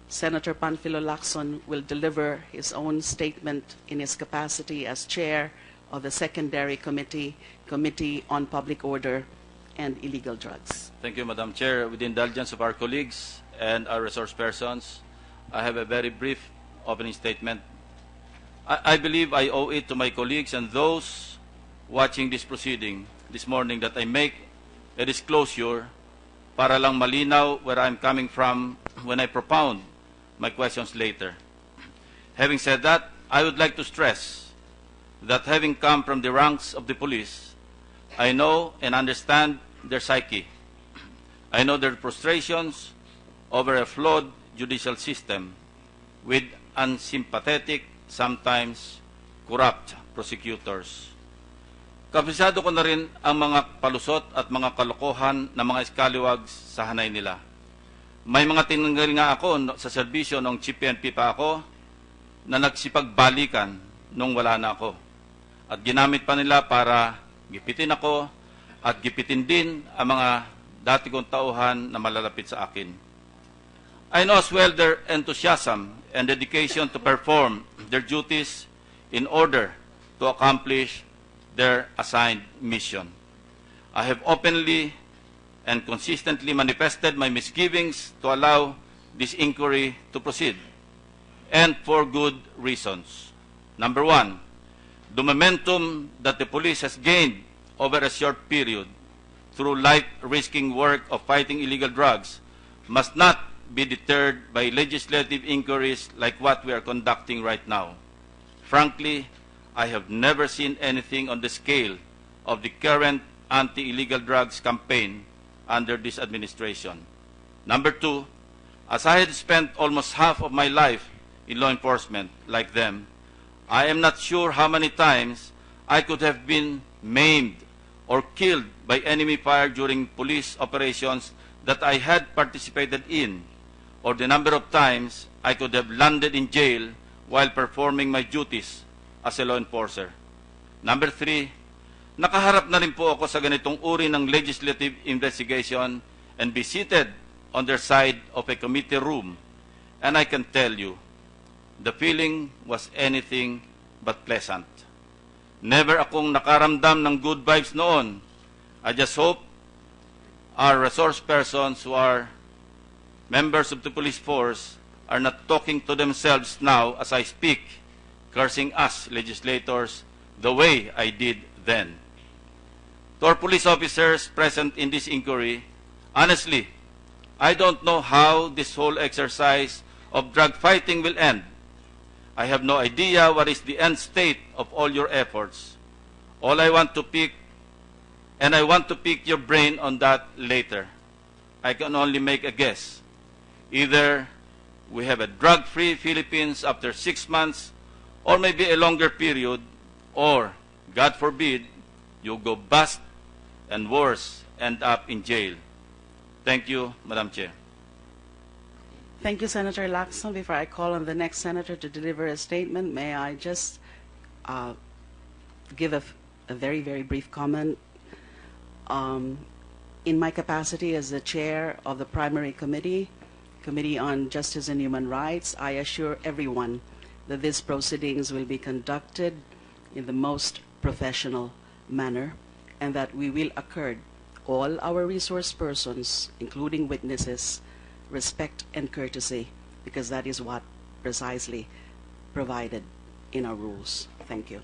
Senator Panfilo Lacson will deliver his own statement in his capacity as chair of the Secondary Committee, Committee on Public Order and Illegal Drugs. Thank you, Madam Chair. With the indulgence of our colleagues and our resource persons, I have a very brief opening statement. I believe I owe it to my colleagues and those watching this proceeding this morning that I make a disclosure para lang malinaw where I'm coming from when I propound my questions later. Having said that, I would like to stress that having come from the ranks of the police, I know and understand their psyche. I know their frustrations over a flawed judicial system with unsympathetic, sometimes corrupt prosecutors. Kabisado ko na rin ang mga palusot at mga kalokohan ng mga scallywags sa hanay nila. May mga tinanggal nga ako sa serbisyo nung Chief PNP pa ako na nagsipagbalikan nung wala na ako. At ginamit pa nila para gipitin ako at gipitin din ang mga dati kong tauhan na malalapit sa akin. I know as well their enthusiasm and dedication to perform their duties in order to accomplish their assigned mission. I have openly and consistently manifested my misgivings to allow this inquiry to proceed, and for good reasons. Number one, the momentum that the police has gained over a short period through life-risking work of fighting illegal drugs must not be deterred by legislative inquiries like what we are conducting right now. Frankly, I have never seen anything on the scale of the current anti-illegal drugs campaign under this administration. Number two, as I had spent almost half of my life in law enforcement like them, I am not sure how many times I could have been maimed or killed by enemy fire during police operations that I had participated in, or the number of times I could have landed in jail while performing my duties as a law enforcer. Number three, nakaharap na rin po ako sa ganitong uri ng legislative investigation and be seated on their side of a committee room, and I can tell you, the feeling was anything but pleasant. Never akong nakaramdam ng good vibes noon. I just hope our resource persons who are members of the police force are not talking to themselves now as I speak, cursing us legislators the way I did then. To our police officers present in this inquiry, honestly, I don't know how this whole exercise of drug fighting will end. I have no idea what is the end state of all your efforts. All I want to pick, and I want to pick your brain on that later. I can only make a guess. Either we have a drug-free Philippines after 6 months, or maybe a longer period, or, God forbid, you go bust and worse, end up in jail. Thank you, Madam Chair. Thank you, Senator Lacson. Before I call on the next senator to deliver a statement, may I just give a very, very brief comment. In my capacity as the chair of the primary committee, Committee on Justice and Human Rights, I assure everyone that these proceedings will be conducted in the most professional manner and that we will accord all our resource persons, including witnesses, respect and courtesy, because that is what precisely provided in our rules. Thank you.